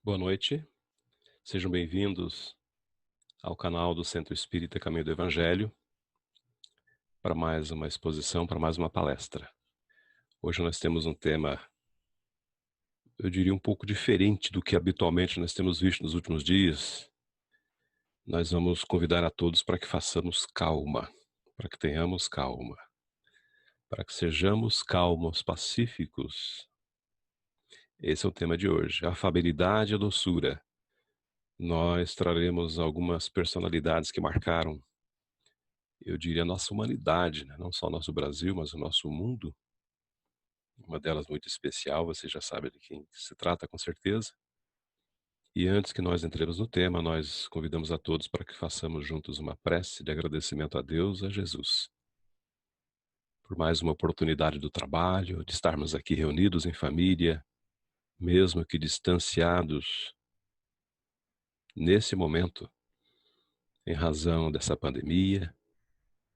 Boa noite, sejam bem-vindos ao canal do Centro Espírita Caminho do Evangelho, para mais uma exposição, para mais uma palestra. Hoje nós temos um tema, eu diria um pouco diferente do que habitualmente nós temos visto nos últimos dias. Nós vamos convidar a todos para que façamos calma, para que tenhamos calma, para que sejamos calmos, pacíficos. Esse é o tema de hoje, a afabilidade e a doçura. Nós traremos algumas personalidades que marcaram, eu diria, a nossa humanidade, né? Não só o nosso Brasil, mas o nosso mundo. Uma delas muito especial, você já sabe de quem se trata com certeza. E antes que nós entremos no tema, nós convidamos a todos para que façamos juntos uma prece de agradecimento a Deus, a Jesus, por mais uma oportunidade do trabalho, de estarmos aqui reunidos em família, mesmo que distanciados nesse momento, em razão dessa pandemia,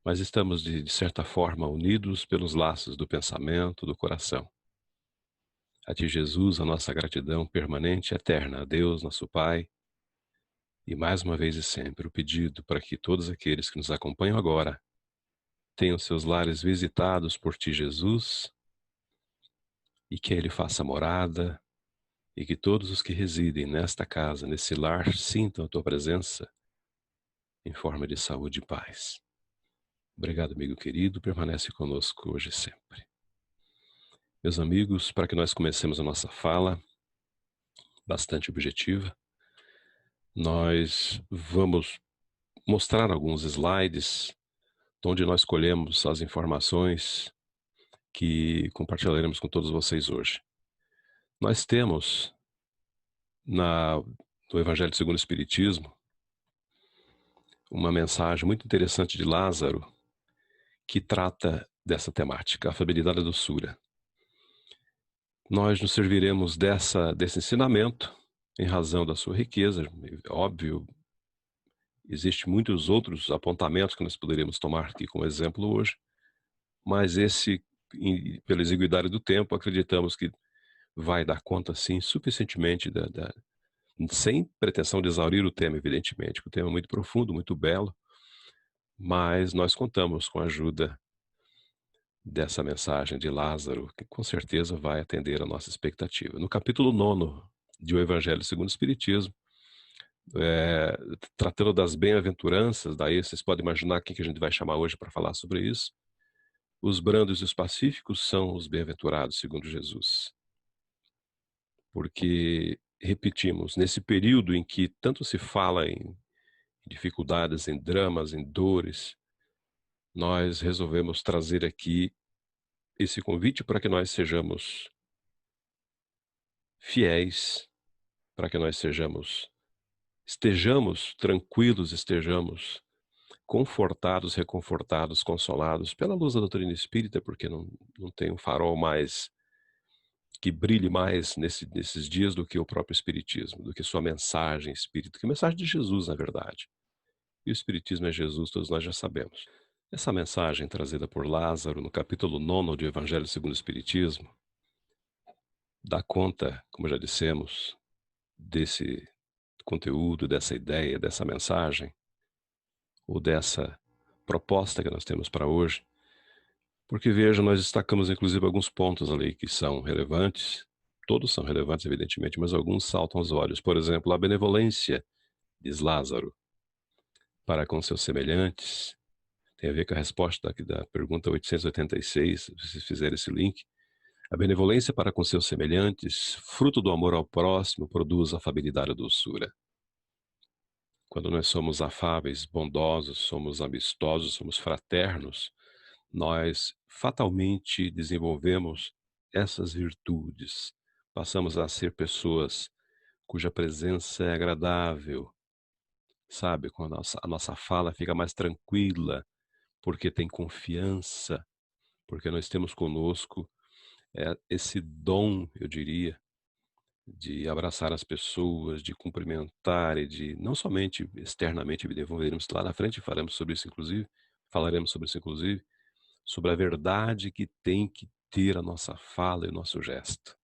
mas estamos de certa forma unidos pelos laços do pensamento, do coração. A Ti, Jesus, a nossa gratidão permanente e eterna, a Deus, nosso Pai, e mais uma vez e sempre o pedido para que todos aqueles que nos acompanham agora tenham seus lares visitados por Ti, Jesus, e que Ele faça morada, e que todos os que residem nesta casa, nesse lar, sintam a Tua presença em forma de saúde e paz. Obrigado, amigo querido, permanece conosco hoje e sempre. Meus amigos, para que nós comecemos a nossa fala, bastante objetiva, nós vamos mostrar alguns slides onde nós colhemos as informações que compartilharemos com todos vocês hoje. Nós temos no Evangelho segundo o Espiritismo uma mensagem muito interessante de Lázaro que trata dessa temática, a afabilidade e a doçura. Nós nos serviremos desse ensinamento em razão da sua riqueza. Óbvio, existem muitos outros apontamentos que nós poderíamos tomar aqui como exemplo hoje, mas esse, pela exiguidade do tempo, acreditamos que vai dar conta, sim, suficientemente, sem pretensão de exaurir o tema, evidentemente, que o tema é muito profundo, muito belo, mas nós contamos com a ajuda dessa mensagem de Lázaro, que com certeza vai atender a nossa expectativa. No capítulo 9 de O Evangelho segundo o Espiritismo, tratando das bem-aventuranças, daí vocês podem imaginar quem que a gente vai chamar hoje para falar sobre isso. Os brandos e os pacíficos são os bem-aventurados, segundo Jesus. Porque, repetimos, nesse período em que tanto se fala em dificuldades, em dramas, em dores, nós resolvemos trazer aqui esse convite para que nós sejamos fiéis, para que nós estejamos tranquilos, estejamos confortados, reconfortados, consolados pela luz da doutrina espírita, porque não tem um farol mais que brilhe mais nesses dias do que o próprio Espiritismo, do que sua mensagem espírita, que é a mensagem de Jesus, na verdade. E o Espiritismo é Jesus, todos nós já sabemos. Essa mensagem trazida por Lázaro no capítulo 9 do Evangelho segundo o Espiritismo dá conta, como já dissemos, desse conteúdo, dessa ideia, dessa mensagem, ou dessa proposta que nós temos para hoje, porque, veja, nós destacamos inclusive alguns pontos ali que são relevantes, todos são relevantes, evidentemente, mas alguns saltam aos olhos. Por exemplo, a benevolência, diz Lázaro, para com seus semelhantes, tem a ver com a resposta da pergunta 886, se vocês fizerem esse link. A benevolência para com seus semelhantes, fruto do amor ao próximo, produz afabilidade e doçura. Quando nós somos afáveis, bondosos, somos amistosos, somos fraternos, nós fatalmente desenvolvemos essas virtudes. Passamos a ser pessoas cuja presença é agradável, sabe? Quando a nossa fala fica mais tranquila, porque tem confiança, porque nós temos conosco esse dom, eu diria, de abraçar as pessoas, de cumprimentar e de, não somente externamente, desenvolveremos lá na frente, falaremos sobre isso inclusive, sobre a verdade que tem que ter a nossa fala e o nosso gesto.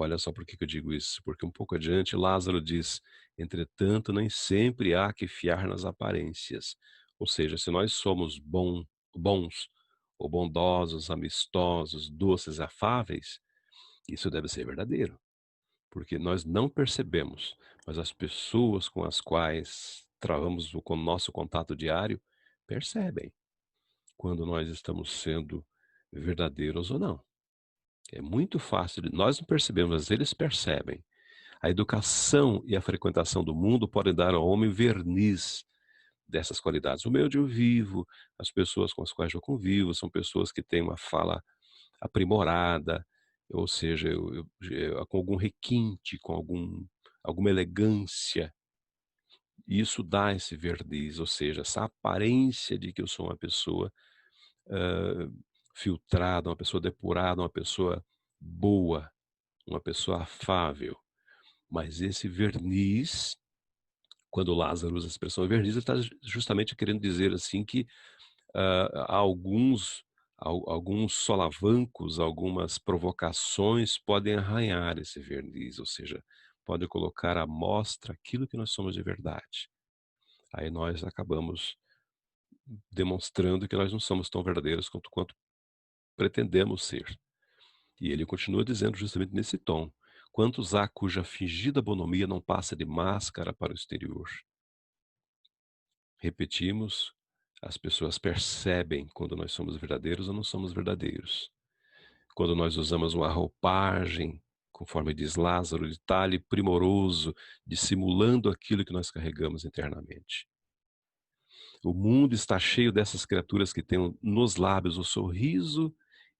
Olha só por que que eu digo isso, porque um pouco adiante Lázaro diz: "Entretanto, nem sempre há que fiar nas aparências". Ou seja, se nós somos bons ou bondosos, amistosos, doces, afáveis, isso deve ser verdadeiro, porque nós não percebemos, mas as pessoas com as quais travamos o nosso contato diário percebem quando nós estamos sendo verdadeiros ou não. É muito fácil, nós não percebemos, mas eles percebem. A educação e a frequentação do mundo podem dar ao homem verniz dessas qualidades. O meio onde eu vivo, as pessoas com as quais eu convivo, são pessoas que têm uma fala aprimorada, ou seja, com algum requinte, com alguma elegância. E isso dá esse verniz, ou seja, essa aparência de que eu sou uma pessoa hã, filtrada, uma pessoa depurada, uma pessoa boa, uma pessoa afável. Mas esse verniz, quando Lázaro usa a expressão verniz, ele está justamente querendo dizer assim que há alguns solavancos, algumas provocações podem arranhar esse verniz, ou seja, podem colocar à mostra aquilo que nós somos de verdade. Aí nós acabamos demonstrando que nós não somos tão verdadeiros quanto pretendemos ser. E ele continua dizendo justamente nesse tom: "Quantos há cuja fingida bonomia não passa de máscara para o exterior?" Repetimos, as pessoas percebem quando nós somos verdadeiros ou não somos verdadeiros. Quando nós usamos uma roupagem, conforme diz Lázaro, de talhe primoroso, dissimulando aquilo que nós carregamos internamente. O mundo está cheio dessas criaturas que têm nos lábios o sorriso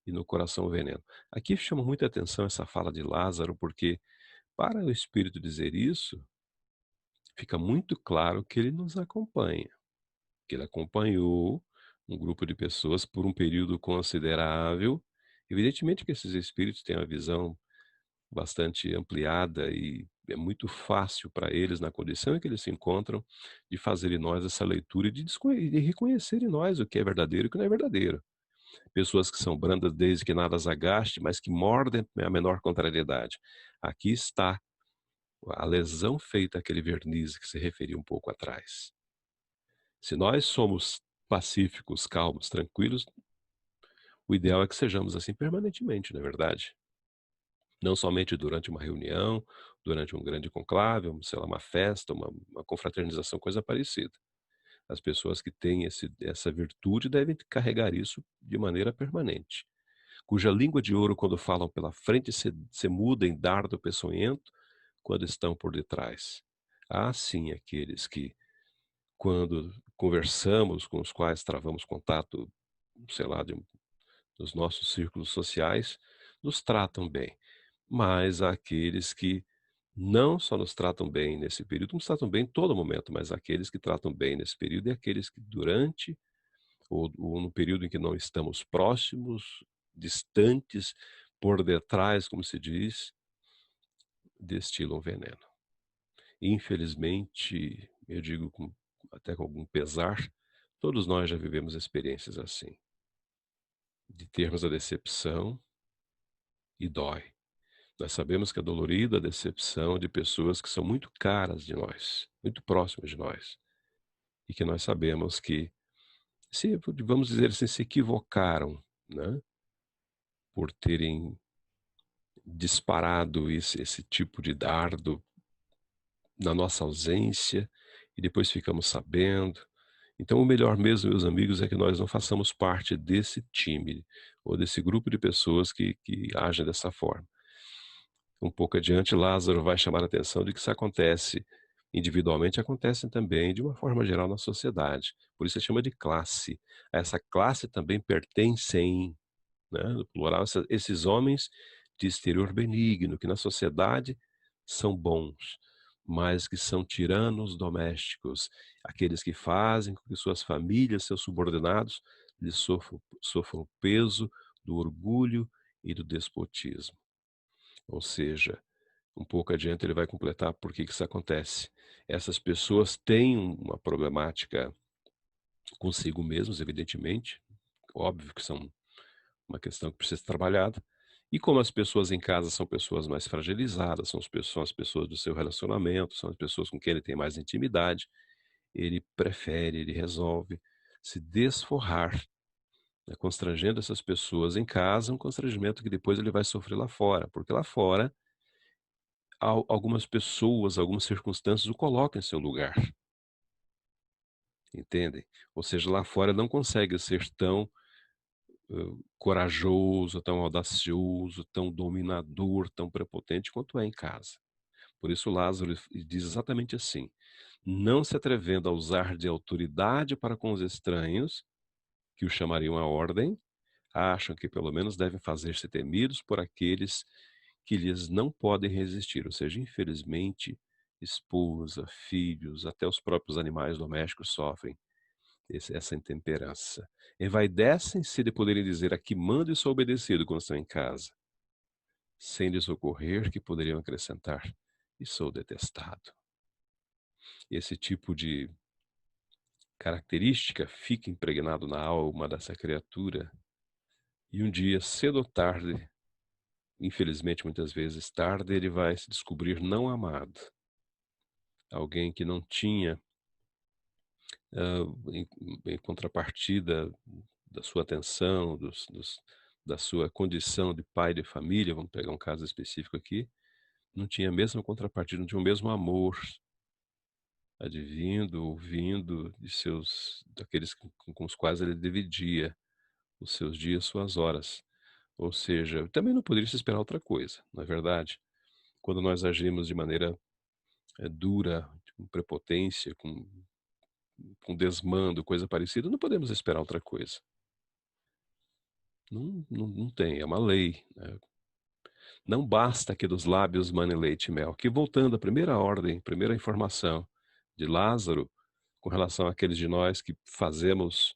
e no coração o veneno. Aqui chama muita atenção essa fala de Lázaro, porque para o Espírito dizer isso, fica muito claro que ele nos acompanha, que ele acompanhou um grupo de pessoas por um período considerável. Evidentemente que esses espíritos têm uma visão bastante ampliada e é muito fácil para eles, na condição em que eles se encontram, de fazer em nós essa leitura e de reconhecer em nós o que é verdadeiro e o que não é verdadeiro. Pessoas que são brandas desde que nada as agaste, mas que mordem a menor contrariedade. Aqui está a lesão feita àquele verniz que se referiu um pouco atrás. Se nós somos pacíficos, calmos, tranquilos, o ideal é que sejamos assim permanentemente, não é verdade? Não somente durante uma reunião, durante um grande conclave, sei lá, uma festa, uma confraternização, coisa parecida. As pessoas que têm essa virtude devem carregar isso de maneira permanente. Cuja língua de ouro, quando falam pela frente, se muda em dardo peçonhento quando estão por detrás. Há sim aqueles que, quando conversamos, com os quais travamos contato, sei lá, nos nossos círculos sociais, nos tratam bem. Mas há aqueles que não só nos tratam bem nesse período, nos tratam bem em todo momento, mas aqueles que tratam bem nesse período e aqueles que durante ou no período em que não estamos próximos, distantes, por detrás, como se diz, destilam veneno. Infelizmente, eu digo até com algum pesar, todos nós já vivemos experiências assim, de termos a decepção e dói. Nós sabemos que é dolorida a decepção de pessoas que são muito caras de nós, muito próximas de nós, e que nós sabemos que, se vamos dizer assim, se equivocaram, né, por terem disparado esse tipo de dardo na nossa ausência, e depois ficamos sabendo. Então o melhor mesmo, meus amigos, é que nós não façamos parte desse time, ou desse grupo de pessoas que agem dessa forma. Um pouco adiante, Lázaro vai chamar a atenção de que isso acontece individualmente, acontece também de uma forma geral na sociedade. Por isso se chama de classe. A essa classe também pertencem, né, no plural, esses homens de exterior benigno, que na sociedade são bons, mas que são tiranos domésticos, aqueles que fazem com que suas famílias, seus subordinados, lhes sofram o peso do orgulho e do despotismo. Ou seja, um pouco adiante ele vai completar por que isso acontece. Essas pessoas têm uma problemática consigo mesmos, evidentemente, óbvio que são uma questão que precisa ser trabalhada, E como as pessoas em casa são pessoas mais fragilizadas, são as pessoas do seu relacionamento, são as pessoas com quem ele tem mais intimidade, ele resolve se desforrar, né, constrangendo essas pessoas em casa, um constrangimento que depois ele vai sofrer lá fora, porque lá fora algumas pessoas, algumas circunstâncias o colocam em seu lugar, entendem? Ou seja, lá fora não consegue ser tão corajoso, tão audacioso, tão dominador, tão prepotente quanto é em casa. Por isso Lázaro diz exatamente assim: não se atrevendo a usar de autoridade para com os estranhos, que o chamariam à ordem, acham que pelo menos devem fazer-se temidos por aqueles que lhes não podem resistir, ou seja, infelizmente, esposa, filhos, até os próprios animais domésticos sofrem essa intemperança. Envaidecem-se de poderem dizer: aqui mando e sou obedecido quando estão em casa, sem lhes ocorrer que poderiam acrescentar: e sou detestado. Esse tipo de característica fica impregnado na alma dessa criatura, e um dia, cedo ou tarde, infelizmente muitas vezes tarde, ele vai se descobrir não amado. Alguém que não tinha, em contrapartida da sua atenção, da sua condição de pai de família, vamos pegar um caso específico aqui, não tinha a mesma contrapartida, não tinha o mesmo amor advindo, ouvindo daqueles com os quais ele dividia os seus dias, suas horas. Ou seja, também não poderia se esperar outra coisa, não é verdade? Quando nós agimos de maneira dura, com prepotência, com desmando, coisa parecida, não podemos esperar outra coisa. Não tem, é uma lei, né? Não basta que dos lábios mane leite e mel. Que voltando à primeira ordem, primeira informação de Lázaro, com relação àqueles de nós que fazemos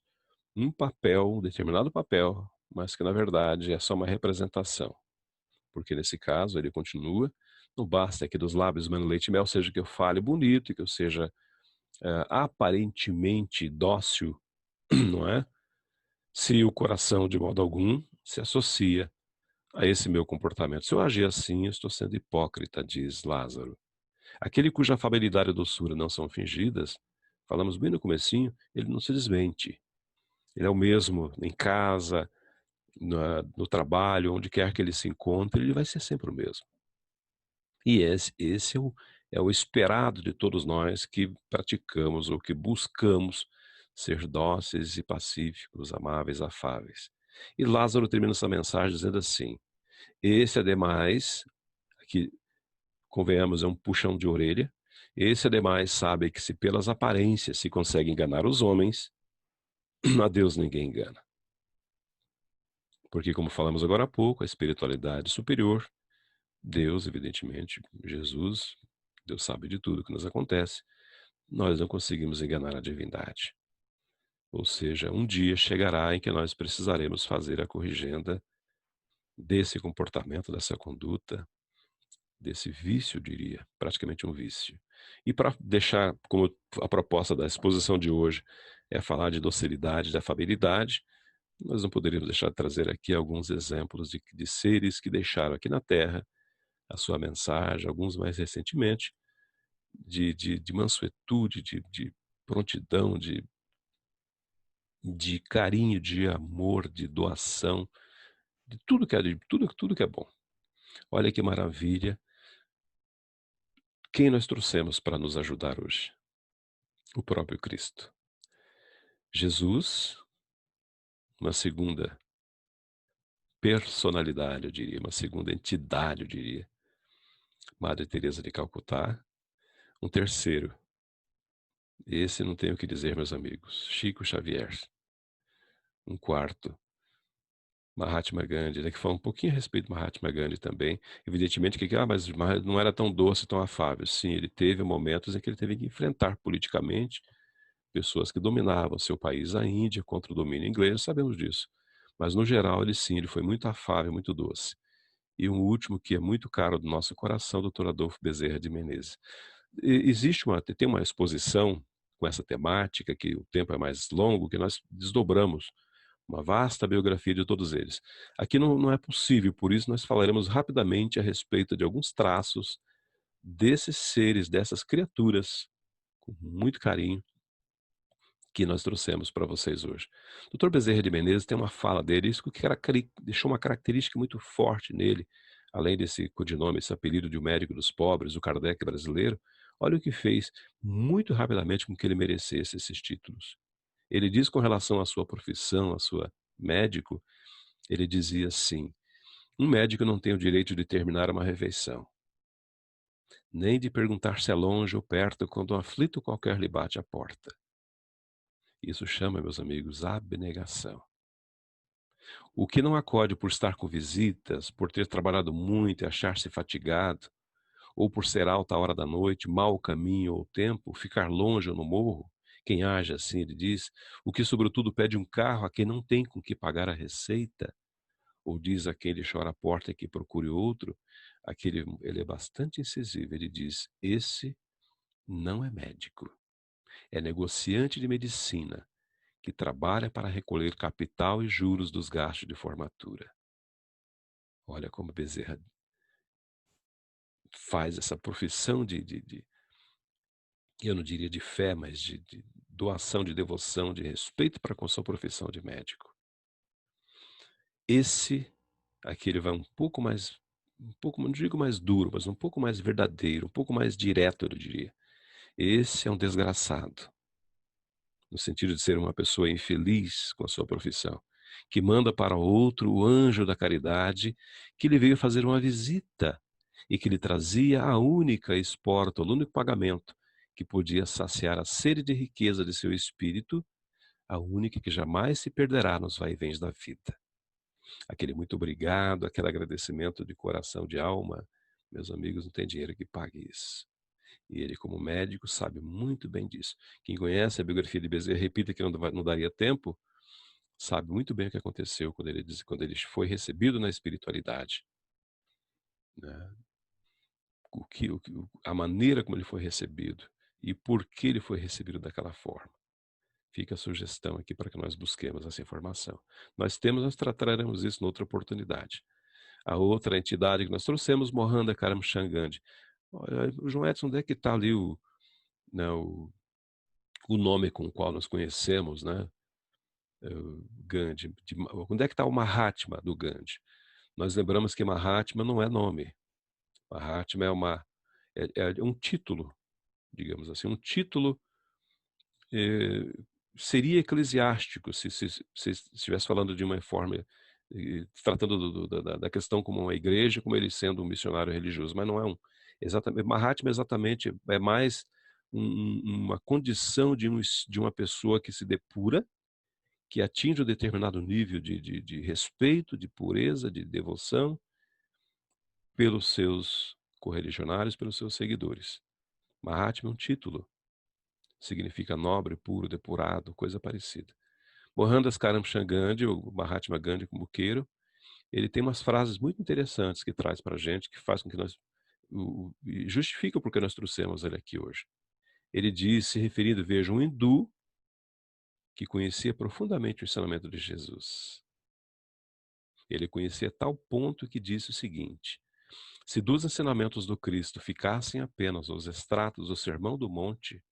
um papel, um determinado papel, mas que na verdade é só uma representação. Porque nesse caso ele continua, não basta que dos lábios mane leite e mel, seja que eu fale bonito e que eu seja aparentemente dócil, não é? Se o coração de modo algum se associa a esse meu comportamento. Se eu agir assim, eu estou sendo hipócrita, diz Lázaro. Aquele cuja afabilidade e doçura não são fingidas, falamos bem no comecinho, ele não se desmente. Ele é o mesmo em casa, no trabalho, onde quer que ele se encontre, ele vai ser sempre o mesmo. E esse é o esperado de todos nós que praticamos ou que buscamos ser dóceis e pacíficos, amáveis, afáveis. E Lázaro termina essa mensagem dizendo assim: esse ademais, que convenhamos é um puxão de orelha, esse ademais sabe que se pelas aparências se consegue enganar os homens, a Deus ninguém engana. Porque, como falamos agora há pouco, a espiritualidade superior, Deus, evidentemente, Jesus, Deus sabe de tudo que nos acontece, nós não conseguimos enganar a divindade. Ou seja, um dia chegará em que nós precisaremos fazer a corrigenda desse comportamento, dessa conduta, desse vício, eu diria, praticamente um vício. E para deixar como a proposta da exposição de hoje é falar de docilidade, de afabilidade, nós não poderíamos deixar de trazer aqui alguns exemplos de seres que deixaram aqui na Terra a sua mensagem, alguns mais recentemente, de mansuetude, de prontidão, de carinho, de amor, de doação, de tudo que é, tudo que é bom. Olha que maravilha. Quem nós trouxemos para nos ajudar hoje? O próprio Cristo. Jesus, uma segunda personalidade, eu diria, uma segunda entidade, eu diria. Madre Teresa de Calcutá. Um terceiro, esse não tenho o que dizer, meus amigos, Chico Xavier. Um quarto, Mahatma Gandhi, né, que fala um pouquinho a respeito do Mahatma Gandhi também. Evidentemente que mas não era tão doce, tão afável. Sim, ele teve momentos em que ele teve que enfrentar politicamente pessoas que dominavam seu país, a Índia, contra o domínio inglês, sabemos disso. Mas, no geral, ele sim, ele foi muito afável, muito doce. E um último que é muito caro do nosso coração, o Dr. Adolfo Bezerra de Menezes. Tem uma exposição com essa temática, que o tempo é mais longo, que nós desdobramos uma vasta biografia de todos eles. Aqui não é possível, por isso nós falaremos rapidamente a respeito de alguns traços desses seres, dessas criaturas, com muito carinho, que nós trouxemos para vocês hoje. Dr. Bezerra de Menezes tem uma fala dele, isso que deixou uma característica muito forte nele, além desse codinome, esse apelido de o médico dos pobres, o Kardec brasileiro. Olha o que fez muito rapidamente com que ele merecesse esses títulos. Ele diz com relação à sua profissão, à sua médico, ele dizia assim: um médico não tem o direito de terminar uma refeição, nem de perguntar se é longe ou perto quando um aflito qualquer lhe bate à porta. Isso chama, meus amigos, abnegação. O que não acode por estar com visitas, por ter trabalhado muito e achar-se fatigado, ou por ser alta hora da noite, mau caminho ou tempo, ficar longe ou no morro, quem age assim, ele diz, o que sobretudo pede um carro a quem não tem com que pagar a receita, ou diz a quem lhe chora a porta e que procure outro, aquele, ele é bastante incisivo, ele diz, esse não é médico, é negociante de medicina, que trabalha para recolher capital e juros dos gastos de formatura. Olha como Bezerra faz essa profissão eu não diria de fé, mas de doação, de devoção, de respeito para com a sua profissão de médico. Esse, aqui ele vai um pouco, não digo mais duro, mas um pouco mais verdadeiro, um pouco mais direto, eu diria. Esse é um desgraçado, no sentido de ser uma pessoa infeliz com a sua profissão, que manda para outro o anjo da caridade, que lhe veio fazer uma visita e que lhe trazia a única esporta, o único pagamento que podia saciar a sede de riqueza de seu espírito, a única que jamais se perderá nos vai-vens da vida. Aquele muito obrigado, aquele agradecimento de coração, de alma, meus amigos, não tem dinheiro que pague isso. E ele, como médico, sabe muito bem disso. Quem conhece a biografia de Bezerra, repita que não daria tempo, sabe muito bem o que aconteceu quando ele foi recebido na espiritualidade, né? A maneira como ele foi recebido e por que ele foi recebido daquela forma. Fica a sugestão aqui para que nós busquemos essa informação. Nós trataremos isso noutra oportunidade. A outra entidade que nós trouxemos, Mohanda Karamchand Gandhi. Olha, o João Edson, onde é que está ali né, o nome com o qual nós conhecemos, né? Gandhi. Onde é que está o Mahatma do Gandhi? Nós lembramos que Mahatma não é nome. Mahatma é um título, digamos assim, um título eh, seria eclesiástico se estivesse falando de uma forma tratando da questão como uma igreja, como ele sendo um missionário religioso, mas não é exatamente. Mahatma exatamente é mais uma condição de uma pessoa que se depura, que atinge um determinado nível de respeito, de pureza, de devoção pelos seus correligionários, pelos seus seguidores. Mahatma é um título, significa nobre, puro, depurado, coisa parecida. Mohandas Karamchand Gandhi, o Mahatma Gandhi como queiro, ele tem umas frases muito interessantes que traz para a gente, que faz com que nós e justifica porque nós trouxemos ele aqui hoje. Ele diz, se referindo, veja, um hindu que conhecia profundamente o ensinamento de Jesus. Ele conhecia a tal ponto que disse o seguinte: se dos ensinamentos do Cristo ficassem apenas os extratos do Sermão do Monte,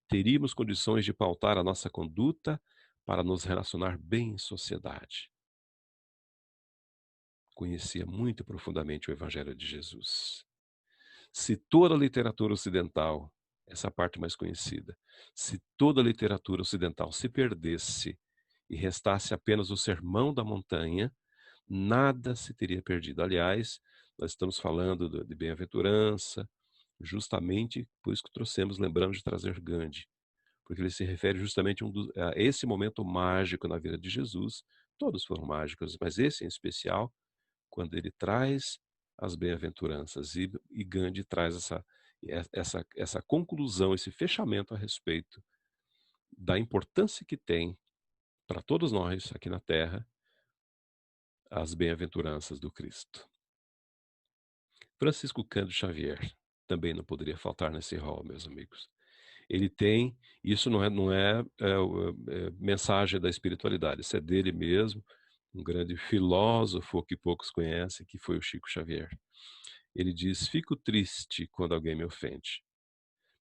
teríamos condições de pautar a nossa conduta para nos relacionar bem em sociedade. Conhecia muito profundamente o Evangelho de Jesus. Se toda a literatura ocidental, essa é a parte mais conhecida, se toda a literatura ocidental se perdesse e restasse apenas o Sermão da Montanha, nada se teria perdido. Aliás, nós estamos falando de bem-aventurança, justamente por isso que trouxemos, lembramos de trazer Gandhi, porque ele se refere justamente a esse momento mágico na vida de Jesus. Todos foram mágicos, mas esse em especial, quando ele traz as bem-aventuranças e Gandhi traz essa conclusão, esse fechamento a respeito da importância que tem para todos nós aqui na Terra as bem-aventuranças do Cristo. Francisco Cândido Xavier também não poderia faltar nesse rol, meus amigos. Ele tem, isso não é mensagem da espiritualidade, isso é dele mesmo, um grande filósofo que poucos conhecem, que foi o Chico Xavier. Ele diz: fico triste quando alguém me ofende,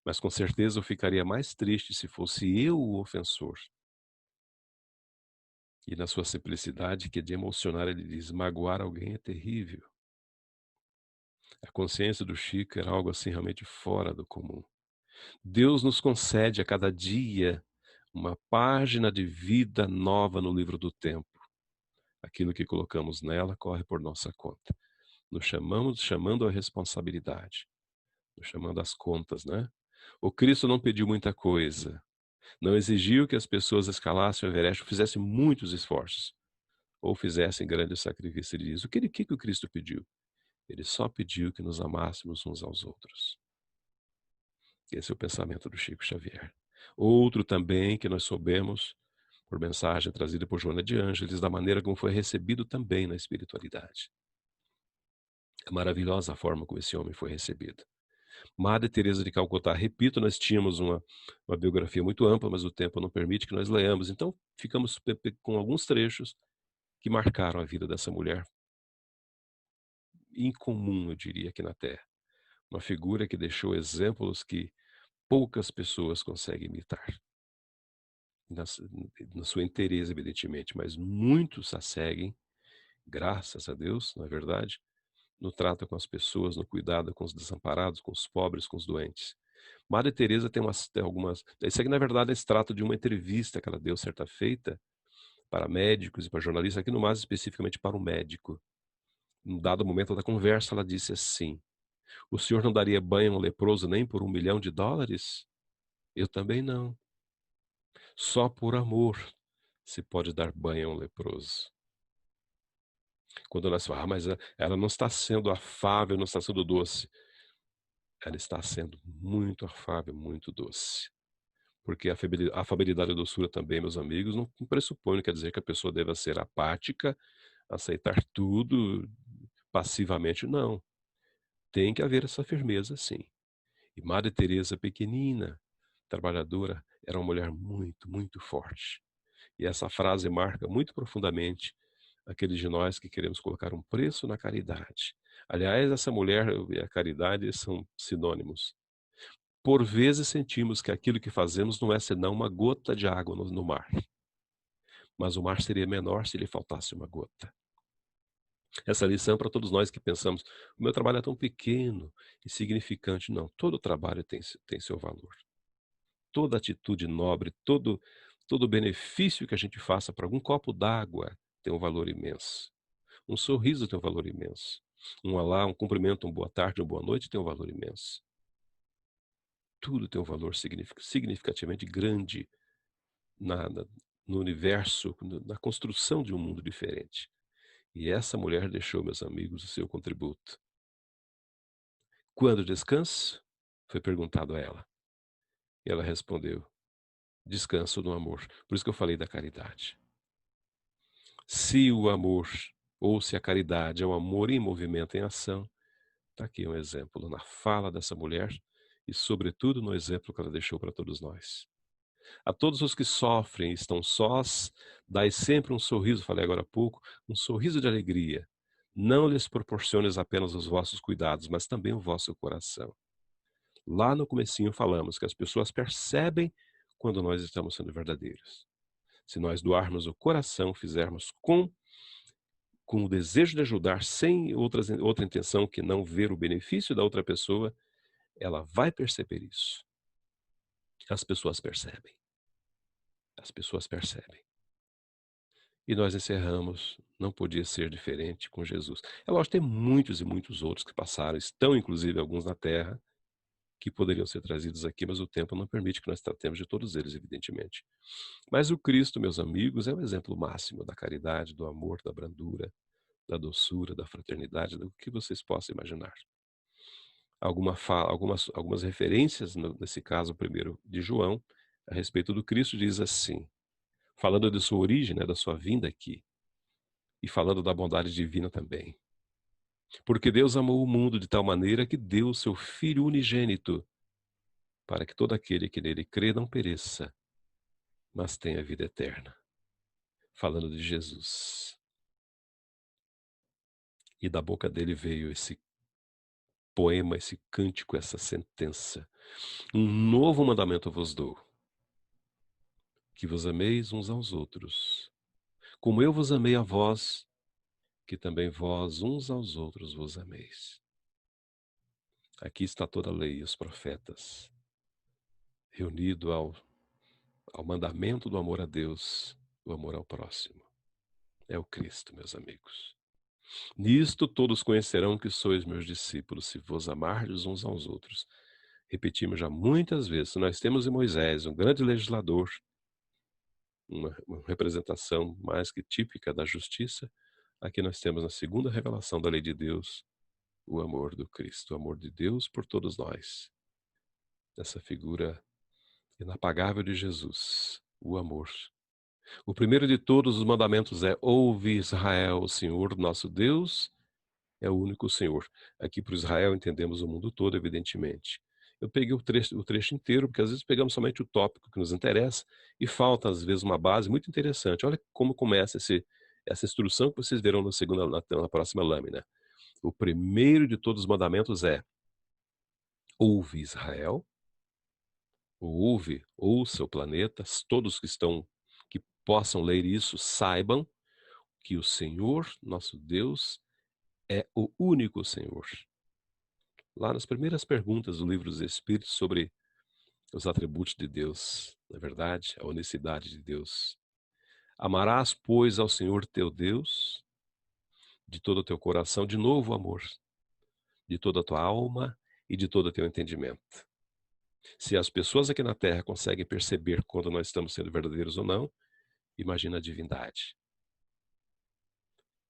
mas com certeza eu ficaria mais triste se fosse eu o ofensor. E na sua simplicidade, que é de emocionar, ele diz: magoar alguém é terrível. A consciência do Chico era algo assim realmente fora do comum. Deus nos concede a cada dia uma página de vida nova no livro do tempo. Aquilo que colocamos nela corre por nossa conta. Nos chamando à responsabilidade, nos chamando às contas, né? O Cristo não pediu muita coisa, não exigiu que as pessoas escalassem o Everest, fizessem muitos esforços, ou fizessem grandes sacrifícios. Ele diz: o que o Cristo pediu? Ele só pediu que nos amássemos uns aos outros. Esse é o pensamento do Chico Xavier. Outro também que nós soubemos, por mensagem trazida por Joana de Ângeles, da maneira como foi recebido também na espiritualidade. É maravilhosa a forma como esse homem foi recebido. Madre Teresa de Calcutá, repito, nós tínhamos uma biografia muito ampla, mas o tempo não permite que nós leamos. Então, ficamos com alguns trechos que marcaram a vida dessa mulher incomum, eu diria, aqui na Terra. Uma figura que deixou exemplos que poucas pessoas conseguem imitar. Na, na sua inteireza, evidentemente, mas muitos a seguem, graças a Deus, não é verdade? No trato com as pessoas, no cuidado com os desamparados, com os pobres, com os doentes. Madre Teresa tem algumas. Isso aqui, na verdade, se trata de uma entrevista que ela deu certa feita para médicos e para jornalistas, aqui no mais especificamente para um médico. Num dado momento da conversa, ela disse assim: o senhor não daria banho a um leproso nem por US$ 1 milhão? Eu também não. Só por amor se pode dar banho a um leproso. Quando nós falamos, mas ela não está sendo afável, não está sendo doce. Ela está sendo muito afável, muito doce. Porque a afabilidade e a doçura também, meus amigos, não pressupõe, não quer dizer que a pessoa deva ser apática, aceitar tudo passivamente, não. Tem que haver essa firmeza, sim. E Madre Teresa, pequenina, trabalhadora, era uma mulher muito, muito forte. E essa frase marca muito profundamente aqueles de nós que queremos colocar um preço na caridade. Aliás, essa mulher e a caridade são sinônimos. Por vezes sentimos que aquilo que fazemos não é senão uma gota de água no mar. Mas o mar seria menor se lhe faltasse uma gota. Essa lição é para todos nós que pensamos: o meu trabalho é tão pequeno, insignificante. Não, todo trabalho tem seu valor. Toda atitude nobre, todo benefício que a gente faça para algum copo d'água tem um valor imenso. Um sorriso tem um valor imenso. Um olá, um cumprimento, uma boa tarde, uma boa noite tem um valor imenso. Tudo tem um valor significativamente grande na, na, no universo, na construção de um mundo diferente. E essa mulher deixou, meus amigos, o seu contributo. Quando descanso? Foi perguntado a ela. E ela respondeu: descanso no amor. Por isso que eu falei da caridade. Se o amor ou se a caridade é o amor em movimento, em ação, está aqui um exemplo na fala dessa mulher e, sobretudo, no exemplo que ela deixou para todos nós. A todos os que sofrem e estão sós, dai sempre um sorriso, falei agora há pouco, um sorriso de alegria. Não lhes proporciones apenas os vossos cuidados, mas também o vosso coração. Lá no comecinho falamos que as pessoas percebem quando nós estamos sendo verdadeiros. Se nós doarmos o coração, fizermos com o desejo de ajudar, sem outra intenção que não ver o benefício da outra pessoa, ela vai perceber isso. As pessoas percebem. As pessoas percebem. E nós encerramos, não podia ser diferente com Jesus. É lógico, tem muitos e muitos outros que passaram, estão inclusive alguns na Terra, que poderiam ser trazidos aqui, mas o tempo não permite que nós tratemos de todos eles, evidentemente. Mas o Cristo, meus amigos, é o exemplo máximo da caridade, do amor, da brandura, da doçura, da fraternidade, do que vocês possam imaginar. Algumas referências, nesse caso primeiro de João, a respeito do Cristo, diz assim, falando de sua origem, né, da sua vinda aqui, e falando da bondade divina também. Porque Deus amou o mundo de tal maneira que deu o seu Filho unigênito, para que todo aquele que nele crê não pereça, mas tenha vida eterna. Falando de Jesus. E da boca dele veio esse poema, esse cântico, essa sentença. Um novo mandamento vos dou, que vos ameis uns aos outros, como eu vos amei a vós, que também vós uns aos outros vos ameis. Aqui está toda a lei e os profetas, reunido ao mandamento do amor a Deus, do amor ao próximo. É o Cristo, meus amigos. Nisto todos conhecerão que sois meus discípulos, se vos amardes uns aos outros. Repetimos já muitas vezes, nós temos em Moisés um grande legislador, uma representação mais que típica da justiça. Aqui nós temos na segunda revelação da lei de Deus, o amor do Cristo, o amor de Deus por todos nós. Essa figura inapagável de Jesus, o amor. O primeiro de todos os mandamentos é: ouve Israel, o Senhor nosso Deus é o único Senhor. Aqui para Israel entendemos o mundo todo, evidentemente. Eu peguei o trecho inteiro, porque às vezes pegamos somente o tópico que nos interessa e falta, às vezes, uma base muito interessante. Olha como começa essa instrução que vocês verão na próxima lâmina. O primeiro de todos os mandamentos é: ouve Israel, ouça o planeta, todos que possam ler isso, saibam que o Senhor, nosso Deus, é o único Senhor. Lá nas primeiras perguntas do livro dos Espíritos sobre os atributos de Deus, na verdade, a unicidade de Deus. Amarás, pois, ao Senhor teu Deus de todo o teu coração, de novo amor, de toda a tua alma e de todo o teu entendimento. Se as pessoas aqui na Terra conseguem perceber quando nós estamos sendo verdadeiros ou não, imagina a divindade.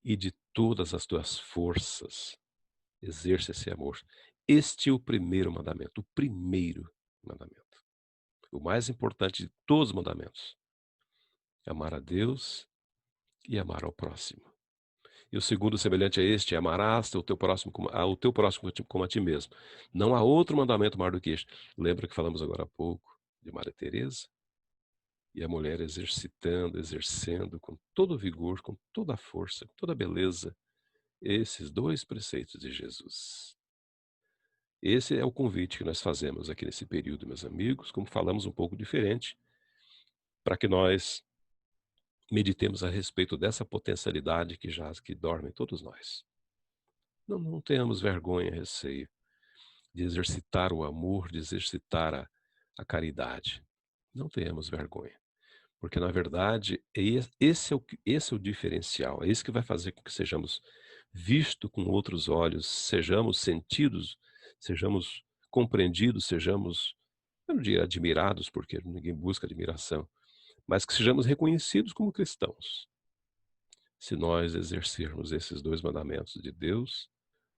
E de todas as tuas forças, exerça esse amor. Este é o primeiro mandamento, o primeiro mandamento. O mais importante de todos os mandamentos. Amar a Deus e amar ao próximo. E o segundo semelhante a este, amarás o teu próximo como a ti mesmo. Não há outro mandamento maior do que este. Lembra que falamos agora há pouco de Maria Teresa? E a mulher exercendo com todo o vigor, com toda a força, com toda a beleza, esses dois preceitos de Jesus. Esse é o convite que nós fazemos aqui nesse período, meus amigos, como falamos um pouco diferente, para que nós meditemos a respeito dessa potencialidade que dorme em todos nós. Não tenhamos vergonha, receio de exercitar o amor, de exercitar a caridade. Não tenhamos vergonha, porque na verdade esse é o diferencial, é isso que vai fazer com que sejamos vistos com outros olhos, sejamos sentidos, sejamos compreendidos, sejamos, eu não diria admirados, porque ninguém busca admiração, mas que sejamos reconhecidos como cristãos. Se nós exercermos esses dois mandamentos de Deus,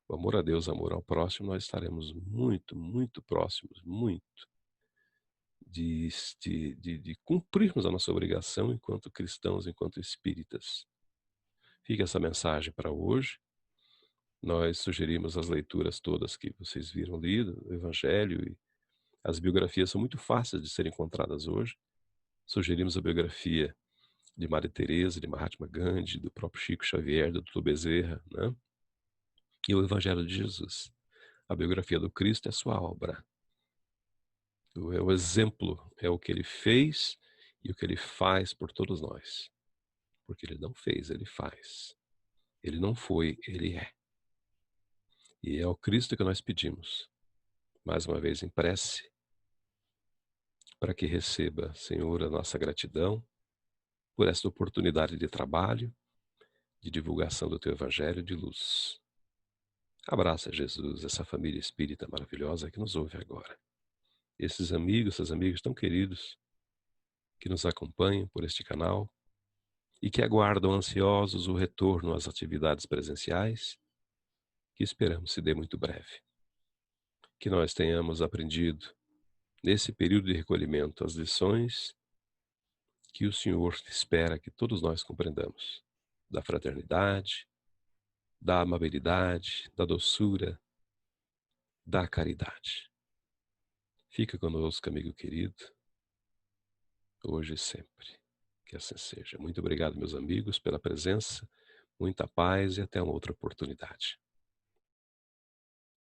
o amor a Deus, o amor ao próximo, nós estaremos muito, muito próximos, muito, de cumprirmos a nossa obrigação enquanto cristãos, enquanto espíritas. Fica essa mensagem para hoje. Nós sugerimos as leituras todas que vocês viram lido, o Evangelho, e as biografias são muito fáceis de serem encontradas hoje. Sugerimos a biografia de Maria Teresa, de Mahatma Gandhi, do próprio Chico Xavier, do Dr. Bezerra, né? E o Evangelho de Jesus. A biografia do Cristo é a sua obra. É o exemplo, é o que ele fez e o que ele faz por todos nós. Porque ele não fez, ele faz. Ele não foi, ele é. E é ao Cristo que nós pedimos, mais uma vez em prece, para que receba, Senhor, a nossa gratidão por esta oportunidade de trabalho, de divulgação do teu Evangelho de luz. Abraça, Jesus, essa família espírita maravilhosa que nos ouve agora. Esses amigos, essas amigas tão queridos que nos acompanham por este canal e que aguardam ansiosos o retorno às atividades presenciais, que esperamos se dê muito breve. Que nós tenhamos aprendido, nesse período de recolhimento, as lições que o Senhor espera que todos nós compreendamos, da fraternidade, da amabilidade, da doçura, da caridade. Fica conosco, amigo querido, hoje e sempre. Que assim seja. Muito obrigado, meus amigos, pela presença, muita paz e até uma outra oportunidade.